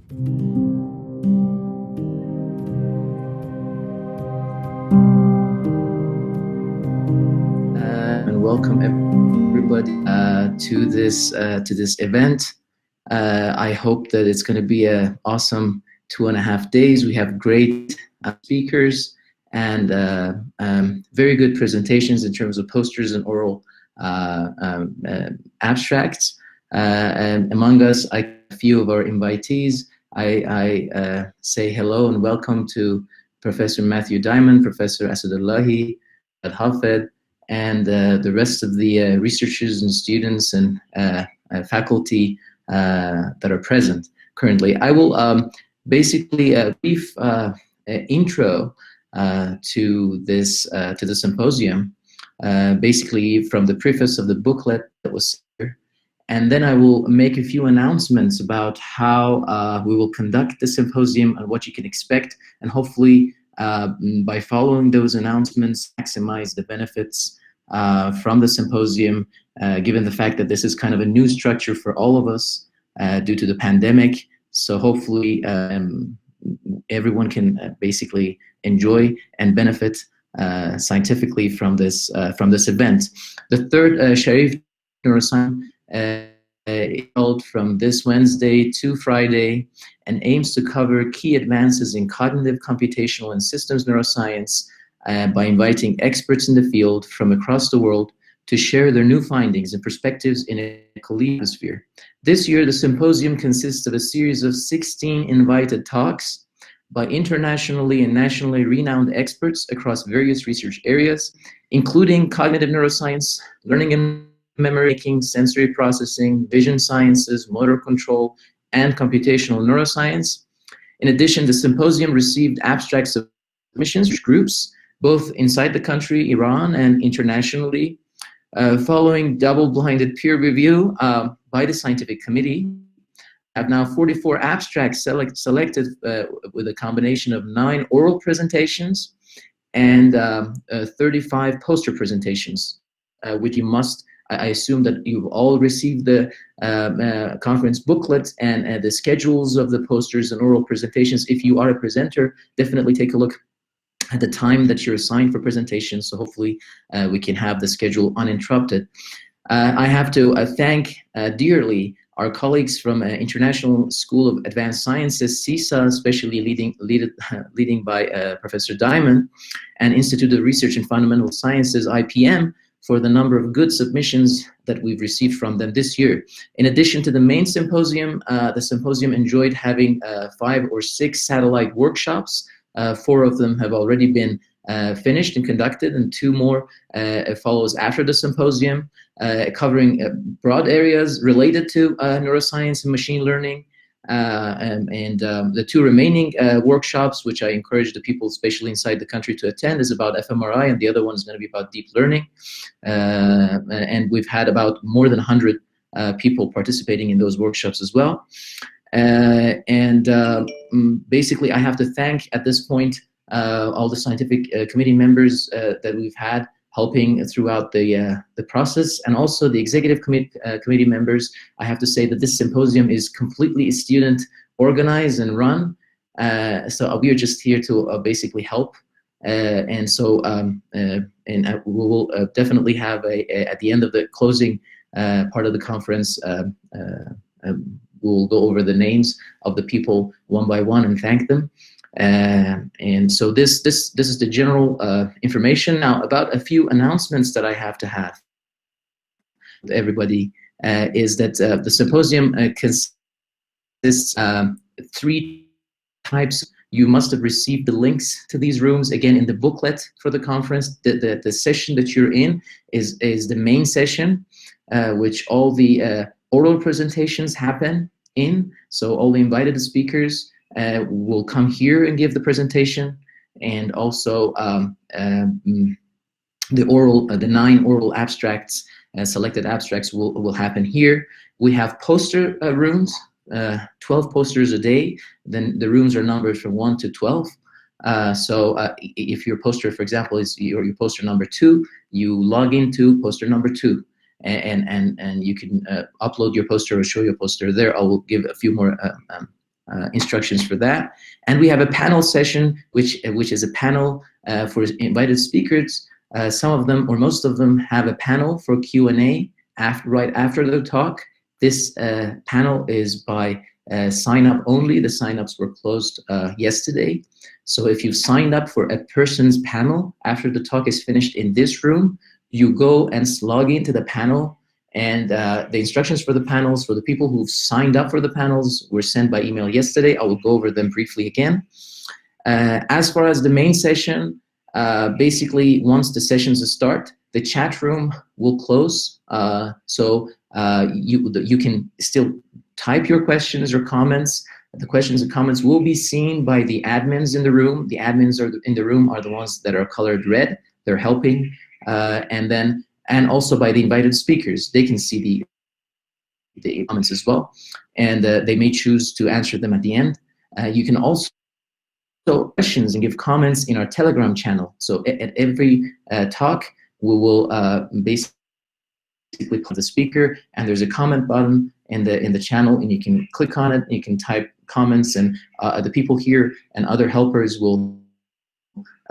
And welcome everybody to this event. I hope that it's going to be an awesome 2.5 days. We have great speakers and very good presentations in terms of posters and oral abstracts. And among us, a few of our invitees. I say hello and welcome to Professor Matthew Diamond, Professor Asadullahi Hafed, and the rest of the researchers and students and faculty that are present currently. I will basically a brief intro to the symposium, basically from the preface of the booklet that was here, and then I will make a few announcements about how we will conduct the symposium and what you can expect, and hopefully by following those announcements, maximize the benefits from the symposium, given the fact that this is kind of a new structure for all of us due to the pandemic. So hopefully everyone can basically enjoy and benefit scientifically from this event. The third Sharif Neuroscience held from this Wednesday to Friday and aims to cover key advances in cognitive, computational, and systems neuroscience by inviting experts in the field from across the world to share their new findings and perspectives in a collegial atmosphere. This year, the symposium consists of a series of 16 invited talks by internationally and nationally renowned experts across various research areas, including cognitive neuroscience, learning and memory making, sensory processing, vision sciences, motor control, and computational neuroscience. In addition, the symposium received abstracts of missions groups, both inside the country, Iran, and internationally. Following double-blinded peer review by the scientific committee, I have now 44 abstracts selected with a combination of 9 oral presentations and 35 poster presentations, which you must, I assume that you've all received the conference booklet and the schedules of the posters and oral presentations. If you are a presenter, definitely take a look at the time that you're assigned for presentation, so hopefully we can have the schedule uninterrupted. I have to thank dearly our colleagues from International School of Advanced Sciences, CISA, especially leading by Professor Diamond, and Institute of Research in Fundamental Sciences, IPM, for the number of good submissions that we've received from them this year. In addition to the main symposium, the symposium enjoyed having 5 or 6 satellite workshops. 4 of them have already been finished and conducted, and 2 more follows after the symposium, covering broad areas related to neuroscience and machine learning. And the 2 remaining workshops, which I encourage the people, especially inside the country, to attend, is about fMRI, and the other one is going to be about deep learning. And we've had about more than 100 people participating in those workshops as well. Basically, I have to thank at this point all the scientific committee members that we've had helping throughout the process, and also the executive committee members. I have to say that this symposium is completely student organized and run, so we are just here to basically help. And we will definitely have at the end of the closing part of the conference, we'll go over the names of the people one by one and thank them. And so this is the general information. Now, about a few announcements that I have to have with everybody is that the symposium consists 3 types. You must have received the links to these rooms again in the booklet for the conference. The session that you're in is the main session, which all the oral presentations happen in. So all the invited speakers will come here and give the presentation, and also the 9 oral abstracts, selected abstracts will happen here. We have poster rooms, 12 posters a day. Then the rooms are numbered from 1 to 12. So if your poster, for example, is your poster number 2, you log into poster number 2. And you can upload your poster or show your poster there. I will give a few more instructions for that. And we have a panel session, which is a panel for invited speakers. Some of them, or most of them, have a panel for Q&A right after the talk. This panel is by sign up only. The sign-ups were closed yesterday. So if you've signed up for a person's panel after the talk is finished in this room, you go and log into the panel, and the instructions for the panels, for the people who've signed up for the panels, were sent by email yesterday. I will go over them briefly again. As far as the main session, basically once the sessions start, the chat room will close. So you can still type your questions or comments. The questions and comments will be seen by the admins in the room. The admins in the room are the ones that are colored red. They're helping. And also by the invited speakers. They can see the comments as well. And they may choose to answer them at the end. You can also questions and give comments in our Telegram channel. So at every talk, we will basically click on the speaker, and there's a comment button in the channel, and you can click on it. And you can type comments, and the people here and other helpers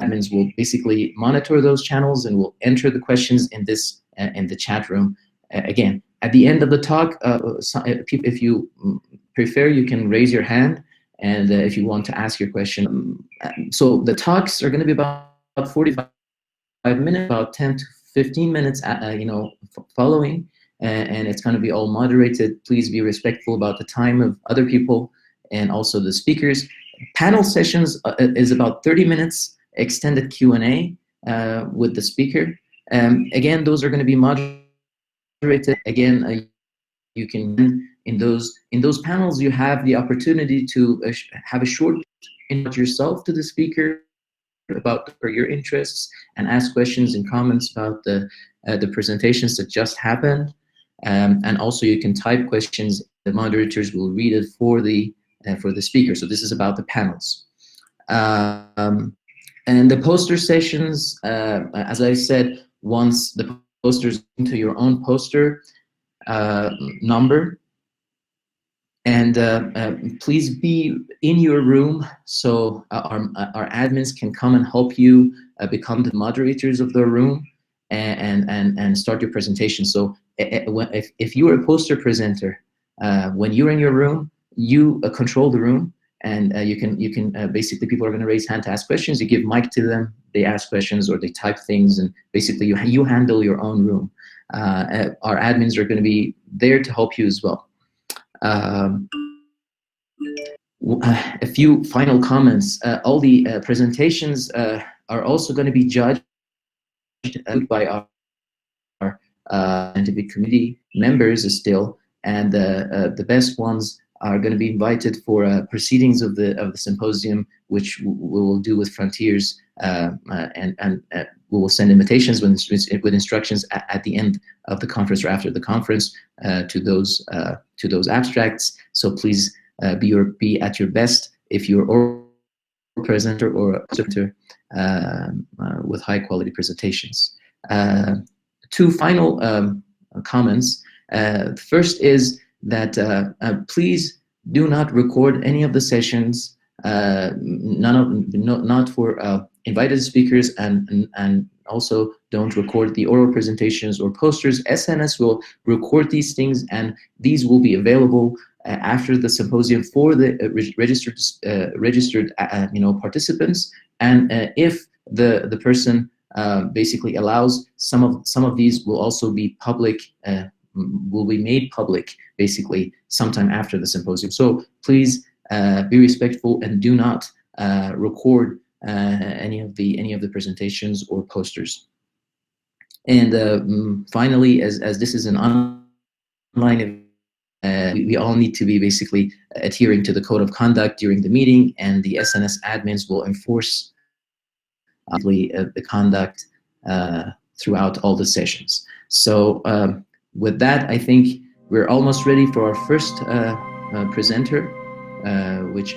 admins will basically monitor those channels and will enter the questions in the chat room. Again, at the end of the talk, if you prefer, you can raise your hand, and if you want to ask your question. So the talks are going to be about 45 minutes, about 10 to 15 minutes, following, and it's going to be all moderated. Please be respectful about the time of other people and also the speakers. Panel sessions is about 30 minutes, extended Q&A with the speaker. Again, those are going to be moderated. Again, you can, in those panels, you have the opportunity to have a short introduction yourself to the speaker about your interests, and ask questions and comments about the presentations that just happened. And also you can type questions. The moderators will read it for the speaker. So this is about the panels. And the poster sessions, as I said, once the posters into your own poster number. And please be in your room, so our admins can come and help you become the moderators of the room and start your presentation. So if you are a poster presenter, when you're in your room, you control the room, and you can basically, people are going to raise hand to ask questions. You give mic to them, they ask questions or they type things, and basically you handle your own room. Our admins are going to be there to help you as well. A few final comments. All the presentations are also going to be judged by our scientific committee members still, and the best ones are going to be invited for proceedings of the symposium, which we will do with Frontiers, and we will send invitations with instructions at the end of the conference or after the conference to those abstracts. So please be at your best if you're a presenter or a presenter with high quality presentations. Two final comments. First is that please do not record any of the sessions, not for invited speakers, and also don't record the oral presentations or posters. SNS will record these things, and these will be available after the symposium for the registered participants. And if the person basically allows, some of these will also be public, will be made public basically sometime after the symposium. So please be respectful and do not record any of the presentations or posters. And finally, as this is an online event, we all need to be basically adhering to the code of conduct during the meeting, and the SNS admins will enforce the conduct throughout all the sessions. So with that, I think we're almost ready for our first presenter, which